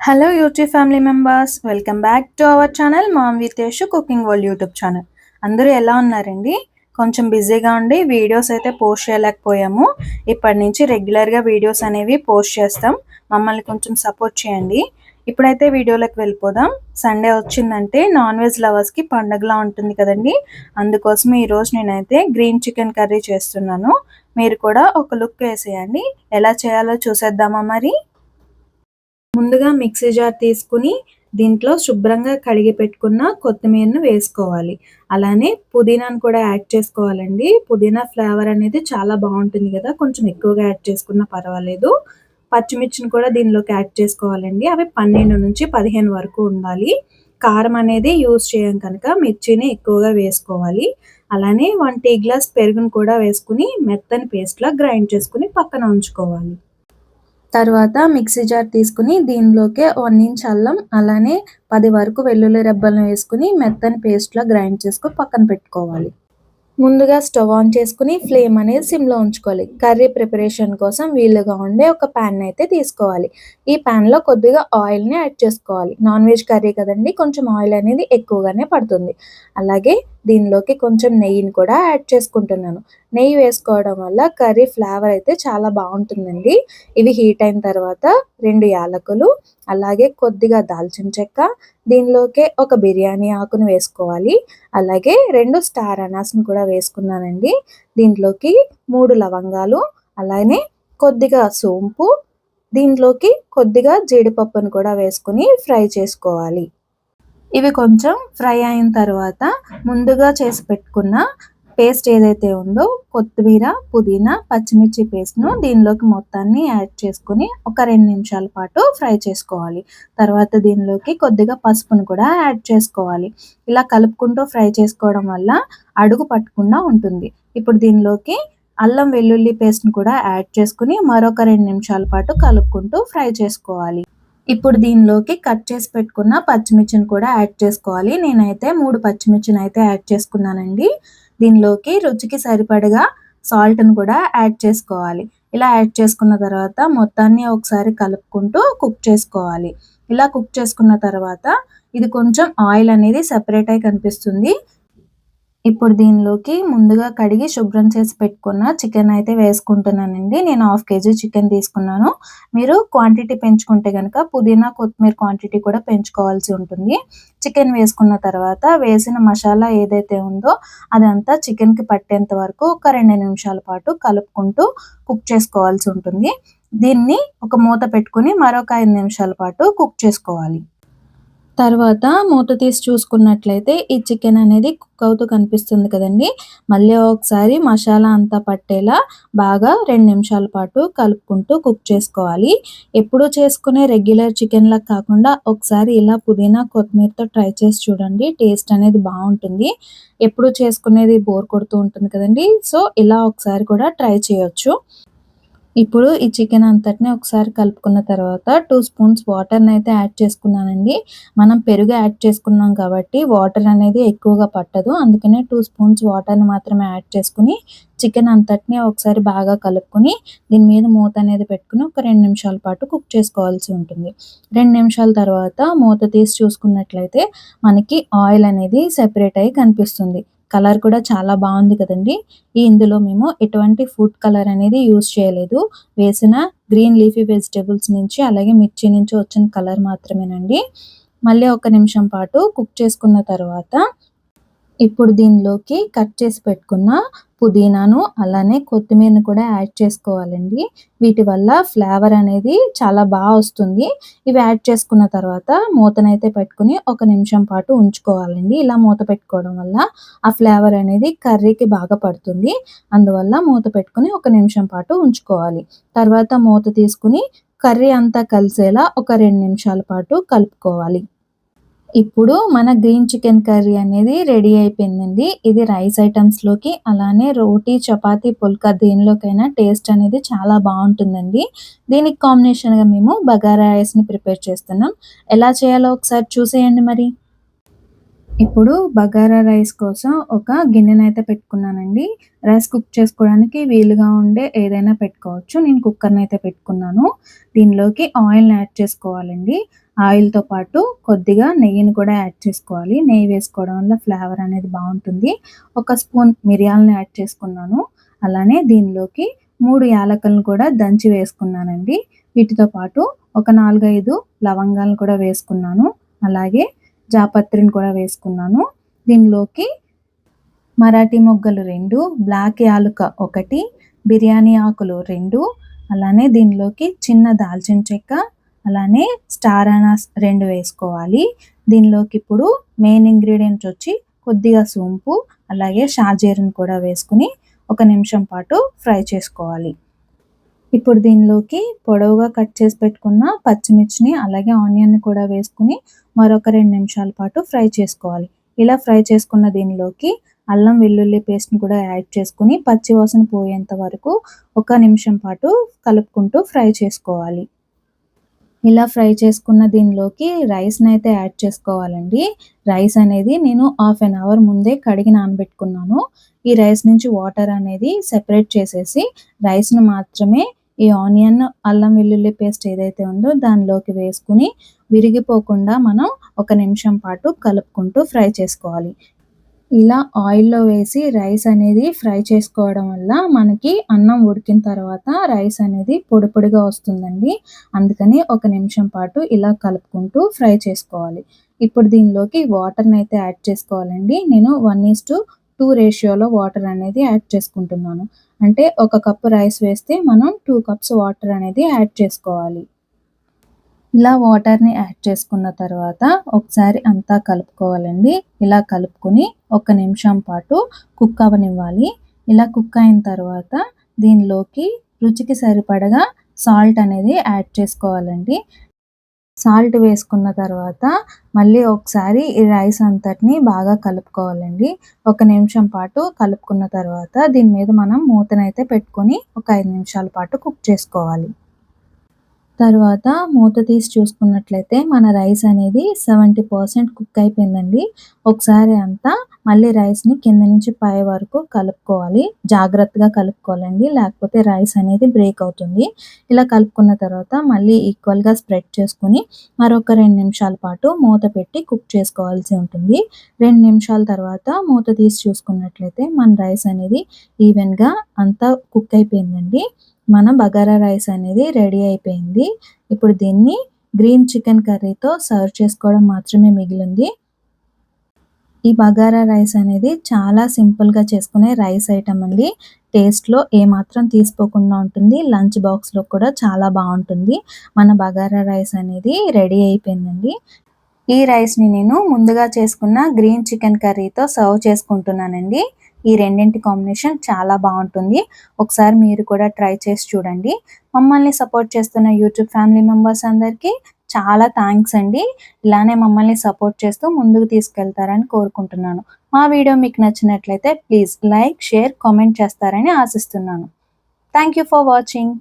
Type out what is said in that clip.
Hello YouTube family members, welcome back to our channel mom with Yashu cooking world YouTube channel. అందరూ ఎలా ఉన్నారండి? కొంచెం బిజీగా ఉండి వీడియోస్ అయితే పోస్ట్ చేయలేకపోయాము. ఇప్పటి నుంచి రెగ్యులర్గా వీడియోస్ అనేవి పోస్ట్ చేస్తాం. మమ్మల్ని కొంచెం సపోర్ట్ చేయండి. ఇప్పుడైతే వీడియోలోకి వెళ్ళిపోదాం. సండే వచ్చిందంటే నాన్ వెజ్ లవర్స్కి పండగలా ఉంటుంది కదండి. అందుకోసం ఈరోజు నేనైతే గ్రీన్ చికెన్ కర్రీ చేస్తున్నాను. మీరు కూడా ఒక లుక్ వేసేయండి. ఎలా చేయాలో చూసేద్దామా మరి? ముందుగా మిక్సీ జార్ తీసుకుని దీంట్లో శుభ్రంగా కడిగి పెట్టుకున్న కొత్తిమీరను వేసుకోవాలి. అలానే పుదీనాను కూడా యాడ్ చేసుకోవాలండి. పుదీనా ఫ్లేవర్ అనేది చాలా బాగుంటుంది కదా, కొంచెం ఎక్కువగా యాడ్ చేసుకున్నా పర్వాలేదు. పచ్చిమిర్చిని కూడా దీనిలోకి యాడ్ చేసుకోవాలండి. అవి 12 నుంచి 15 వరకు ఉండాలి. కారం అనేది యూజ్ చేయం కనుక మిర్చిని ఎక్కువగా వేసుకోవాలి. అలానే 1 టీ గ్లాస్ పెరుగును కూడా వేసుకుని మెత్తని పేస్ట్లా గ్రైండ్ చేసుకుని పక్కన ఉంచుకోవాలి. తర్వాత మిక్సీ జార్ తీసుకుని దీనిలోకే 1 ఇంచ్ అల్లం, అలానే 10 వరకు వెల్లుల్లి రెబ్బలను వేసుకుని మెత్తని పేస్ట్లా గ్రైండ్ చేసుకొని పక్కన పెట్టుకోవాలి. ముందుగా స్టవ్ ఆన్ చేసుకుని ఫ్లేమ్ అనేది సిమ్లో ఉంచుకోవాలి. కర్రీ ప్రిపరేషన్ కోసం వీలుగా ఉండే ఒక ప్యాన్ అయితే తీసుకోవాలి. ఈ ప్యాన్లో కొద్దిగా ఆయిల్ని యాడ్ చేసుకోవాలి. నాన్ వెజ్ కర్రీ కదండి, కొంచెం ఆయిల్ అనేది ఎక్కువగానే పడుతుంది. అలాగే దీనిలోకి కొంచెం నెయ్యిని కూడా యాడ్ చేసుకుంటున్నాను. నెయ్యి వేసుకోవడం వల్ల కర్రీ ఫ్లేవర్ అయితే చాలా బాగుంటుందండి. ఇవి హీట్ అయిన తర్వాత 2 యాలకులు, అలాగే కొద్దిగా దాల్చిన చెక్క, దీనిలోకే ఒక బిర్యానీ ఆకును వేసుకోవాలి. అలాగే 2 స్టార్ అనాస్ని కూడా వేసుకున్నానండి. దీంట్లోకి 3 లవంగాలు, అలానే కొద్దిగా సోంపు, దీంట్లోకి కొద్దిగా జీడిపప్పును కూడా వేసుకుని ఫ్రై చేసుకోవాలి. ఇవి కొంచెం ఫ్రై అయిన తర్వాత ముందుగా చేసి పెట్టుకున్న పేస్ట్ ఏదైతే ఉందో కొత్తిమీర, పుదీనా, పచ్చిమిర్చి పేస్ట్ను దీనిలోకి మొత్తాన్ని యాడ్ చేసుకుని ఒక 2 నిమిషాల పాటు ఫ్రై చేసుకోవాలి. తర్వాత దీనిలోకి కొద్దిగా పసుపును కూడా యాడ్ చేసుకోవాలి. ఇలా కలుపుకుంటూ ఫ్రై చేసుకోవడం వల్ల అడుగు పట్టకుండా ఉంటుంది. ఇప్పుడు దీనిలోకి అల్లం వెల్లుల్లి పేస్ట్ని కూడా యాడ్ చేసుకుని మరొక 2 నిమిషాల పాటు కలుపుకుంటూ ఫ్రై చేసుకోవాలి. ఇప్పుడు దీనిలోకి కట్ చేసి పెట్టుకున్న పచ్చిమిర్చిని కూడా యాడ్ చేసుకోవాలి. నేనైతే 3 పచ్చిమిర్చిని అయితే యాడ్ చేసుకున్నానండి. దీనిలోకి రుచికి సరిపడగా సాల్ట్ని కూడా యాడ్ చేసుకోవాలి. ఇలా యాడ్ చేసుకున్న తర్వాత మొత్తాన్ని ఒకసారి కలుపుకుంటూ కుక్ చేసుకోవాలి. ఇలా కుక్ చేసుకున్న తర్వాత ఇది కొంచెం ఆయిల్ అనేది సెపరేట్ అయి కనిపిస్తుంది. ఇప్పుడు దీనిలోకి ముందుగా కడిగి శుభ్రం చేసి పెట్టుకున్న చికెన్ అయితే వేసుకుంటున్నానండి. నేను 1/2 కేజీ చికెన్ తీసుకున్నాను. మీరు క్వాంటిటీ పెంచుకుంటే కనుక పుదీనా, కొత్తిమీర క్వాంటిటీ కూడా పెంచుకోవాల్సి ఉంటుంది. చికెన్ వేసుకున్న తర్వాత వేసిన మసాలా ఏదైతే ఉందో అదంతా చికెన్కి పట్టేంత వరకు ఒక 2 నిమిషాల పాటు కలుపుకుంటూ కుక్ చేసుకోవాల్సి ఉంటుంది. దీన్ని ఒక మూత పెట్టుకుని మరొక 5 నిమిషాల పాటు కుక్ చేసుకోవాలి. తర్వాత మూత తీసి చూసుకున్నట్లయితే ఈ చికెన్ అనేది కుక్ అవుతూ కనిపిస్తుంది కదండి. మళ్ళీ ఒకసారి మసాలా అంతా పట్టేలా బాగా 2 నిమిషాల పాటు కలుపుకుంటూ కుక్ చేసుకోవాలి. ఎప్పుడూ చేసుకునే రెగ్యులర్ చికెన్‌లా కాకుండా ఒకసారి ఇలా పుదీనా, కొత్తిమీరతో ట్రై చేసి చూడండి. టేస్ట్ అనేది బావుంటుంది. ఎప్పుడూ చేసుకునేది బోర్ కొడుతూ ఉంటుంది కదండీ. సో, ఇలా ఒకసారి కూడా ట్రై చేయొచ్చు. ఇప్పుడు ఈ చికెన్ అంతటిని ఒకసారి కలుపుకున్న తర్వాత 2 స్పూన్స్ వాటర్‌ని అయితే యాడ్ చేసుకున్నానండి. మనం పెరుగు యాడ్ చేసుకున్నాం కాబట్టి వాటర్ అనేది ఎక్కువగా పట్టదు. అందుకనే 2 స్పూన్స్ వాటర్‌ని మాత్రమే యాడ్ చేసుకొని చికెన్ అంతటిని ఒకసారి బాగా కలుపుకొని దీని మీద మూత అనేది పెట్టుకొని ఒక 2 నిమిషాల పాటు కుక్ చేసుకోవాల్సి ఉంటుంది. 2 నిమిషాల తర్వాత మూత తీసి చూసుకున్నట్లయితే మనకి ఆయిల్ అనేది సెపరేట్ అయ్యి కనిపిస్తుంది. కలర్ కూడా చాలా బాగుంది కదండీ. ఇందులో మేము ఎటువంటి ఫుడ్ కలర్ అనేది యూజ్ చేయలేదు. వేసిన గ్రీన్ లీఫీ వెజిటబుల్స్ నుంచి అలాగే మిర్చి నుంచి వచ్చిన కలర్ మాత్రమేనండి. మళ్ళీ ఒక నిమిషం పాటు కుక్ చేసుకున్న తర్వాత ఇప్పుడు దీనిలోకి కట్ చేసి పెట్టుకున్న పుదీనాను, అలానే కొత్తిమీరని కూడా యాడ్ చేసుకోవాలండి. వీటి వల్ల ఫ్లేవర్ అనేది చాలా వస్తుంది. ఇవి యాడ్ చేసుకున్న తర్వాత మూతనైతే పెట్టుకొని ఒక నిమిషం పాటు ఉంచుకోవాలండి. ఇలా మూత పెట్టుకోవడం వల్ల ఆ ఫ్లేవర్ అనేది కర్రీకి బాగా పడుతుంది. అందువల్ల మూత పెట్టుకొని ఒక నిమిషం పాటు ఉంచుకోవాలి. తర్వాత మూత తీసుకుని కర్రీ అంతా కలిసేలా ఒక 2 నిమిషాల పాటు కలుపుకోవాలి. ఇప్పుడు మన గ్రీన్ చికెన్ కర్రీ అనేది రెడీ అయిపోయిందండి. ఇది రైస్ ఐటమ్స్‌లోకి, అలానే రోటీ, చపాతీ, పుల్కా దేనిలోకైనా టేస్ట్ అనేది చాలా బావుంటుందండి. దీనికి కాంబినేషన్‌గా మేము బగారా రైస్‌ని ప్రిపేర్ చేస్తున్నాం. ఎలా చేయాలో ఒకసారి చూసేయండి మరి. ఇప్పుడు బగారా రైస్ కోసం ఒక గిన్నెనైతే పెట్టుకున్నానండి. రైస్ కుక్ చేసుకోవడానికి వీలుగా ఉండే ఏదైనా పెట్టుకోవచ్చు. నేను కుక్కర్‌నైతే పెట్టుకున్నాను. దీనిలోకి ఆయిల్‌ని యాడ్ చేసుకోవాలండి. ఆయిల్‌తో పాటు కొద్దిగా నెయ్యిని కూడా యాడ్ చేసుకోవాలి. నెయ్యి వేసుకోవడం వల్ల ఫ్లేవర్ అనేది బావుంటుంది. ఒక స్పూన్ మిరియాలను యాడ్ చేసుకున్నాను. అలానే దీనిలోకి 3 యాలకులను కూడా దంచి వేసుకున్నానండి. వీటితో పాటు ఒక 4, 5 లవంగాలను కూడా వేసుకున్నాను. అలాగే జాపత్రిని కూడా వేసుకున్నాను. దీనిలోకి మరాఠీ మొగ్గలు 2, బ్లాక్ యాలుక 1, బిర్యానీ ఆకులు 2, అలానే దీనిలోకి చిన్న దాల్చిన చెక్క, అలానే స్టార్ అనాస్ 2 వేసుకోవాలి. దీనిలోకి ఇప్పుడు మెయిన్ ఇంగ్రీడియంట్స్ వచ్చి కొద్దిగా సోంపు, అలాగే షాజీరాని కూడా వేసుకొని ఒక నిమిషం పాటు ఫ్రై చేసుకోవాలి. ఇప్పుడు దీనిలోకి పొడవుగా కట్ చేసి పెట్టుకున్న పచ్చిమిర్చిని అలాగే ఆనియన్‌ని కూడా వేసుకొని మరొక 2 నిమిషాల పాటు ఫ్రై చేసుకోవాలి. ఇలా ఫ్రై చేసుకున్న దీనిలోకి అల్లం వెల్లుల్లి పేస్ట్‌ని కూడా యాడ్ చేసుకొని పచ్చి వాసన పోయేంత వరకు ఒక నిమిషం పాటు కలుపుకుంటూ ఫ్రై చేసుకోవాలి. ఇలా ఫ్రై చేసుకున్న దీనిలోకి రైస్‌నైతే యాడ్ చేసుకోవాలండి. రైస్ అనేది నేను హాఫ్ ఎన్ అవర్ ముందే కడిగి నానబెట్టుకున్నాను. ఈ రైస్ నుంచి వాటర్ అనేది సెపరేట్ చేసేసి రైస్‌ని మాత్రమే ఈ ఆనియన్, అల్లం వెల్లుల్లి పేస్ట్ ఏదైతే ఉందో దానిలోకి వేసుకొని విరిగిపోకుండా మనం ఒక నిమిషం పాటు కలుపుకుంటూ ఫ్రై చేసుకోవాలి. ఇలా ఆయిల్‌లో వేసి రైస్ అనేది ఫ్రై చేసుకోవడం వల్ల మనకి అన్నం ఉడికిన తర్వాత రైస్ అనేది పొడి పొడిగా వస్తుందండి. అందుకని ఒక నిమిషం పాటు ఇలా కలుపుకుంటూ ఫ్రై చేసుకోవాలి. ఇప్పుడు దీనిలోకి వాటర్‌నైతే యాడ్ చేసుకోవాలండి. నేను 1:2 రేషియోలో వాటర్ అనేది యాడ్ చేసుకుంటున్నాను. అంటే ఒక కప్పు రైస్ వేస్తే మనం 2 కప్స్ వాటర్ అనేది యాడ్ చేసుకోవాలి. ఇలా వాటర్‌ని యాడ్ చేసుకున్న తర్వాత ఒకసారి అంతా కలుపుకోవాలండి. ఇలా కలుపుకొని ఒక నిమిషం పాటు కుక్ అవ్వనివ్వాలి. ఇలా కుక్ అయిన తర్వాత దీనిలోకి రుచికి సరిపడగా సాల్ట్ అనేది యాడ్ చేసుకోవాలండి. సాల్ట్ వేసుకున్న తర్వాత మళ్ళీ ఒకసారి ఈ రైస్ అంతటిని బాగా కలుపుకోవాలండి. ఒక నిమిషం పాటు కలుపుకున్న తర్వాత దీని మీద మనం మూతనైతే పెట్టుకొని ఒక 5 నిమిషాల పాటు కుక్ చేసుకోవాలి. తర్వాత మూత తీసి చూసుకున్నట్లయితే మన రైస్ అనేది 70% కుక్ అయిపోయిందండి. ఒకసారి అంతా మళ్ళీ రైస్‌ని కింద నుంచి పై వరకు కలుపుకోవాలి. జాగ్రత్తగా కలుపుకోవాలండి. లేకపోతే రైస్ అనేది బ్రేక్ అవుతుంది. ఇలా కలుపుకున్న తర్వాత మళ్ళీ ఈక్వల్‌గా స్ప్రెడ్ చేసుకొని మరొక 2 నిమిషాల పాటు మూత పెట్టి కుక్ చేసుకోవాల్సి ఉంటుంది. 2 నిమిషాల తర్వాత మూత తీసి చూసుకున్నట్లయితే మన రైస్ అనేది ఈవెన్‌గా అంతా కుక్ అయిపోయిందండి. మన బగారా రైస్ అనేది రెడీ అయిపోయింది. ఇప్పుడు దీన్ని గ్రీన్ చికెన్ కర్రీతో సర్వ్ చేసుకోవడం మాత్రమే మిగిలుంది. ఈ బగారా రైస్ అనేది చాలా సింపుల్‌గా చేసుకునే రైస్ ఐటెమ్ అండి. టేస్ట్‌లో ఏమాత్రం తీసిపోకుండా ఉంటుంది. లంచ్ బాక్స్‌లో కూడా చాలా బావుంటుంది. మన బగారా రైస్ అనేది రెడీ అయిపోయిందండి. ఈ రైస్‌ని నేను ముందుగా చేసుకున్న గ్రీన్ చికెన్ కర్రీతో సర్వ్ చేసుకుంటున్నానండి. ఈ రెండింటి కాంబినేషన్ చాలా బావుంటుంది. ఒకసారి మీరు కూడా ట్రై చేసి చూడండి. మమ్మల్ని సపోర్ట్ చేస్తున్న యూట్యూబ్ ఫ్యామిలీ మెంబర్స్ అందరికీ చాలా థాంక్స్ అండి. ఇలానే మమ్మల్ని సపోర్ట్ చేస్తూ ముందుకు తీసుకెళ్తారని కోరుకుంటున్నాను. మా వీడియో మీకు నచ్చినట్లయితే ప్లీజ్ లైక్, షేర్, కామెంట్ చేస్తారని ఆశిస్తున్నాను. Thank you for watching.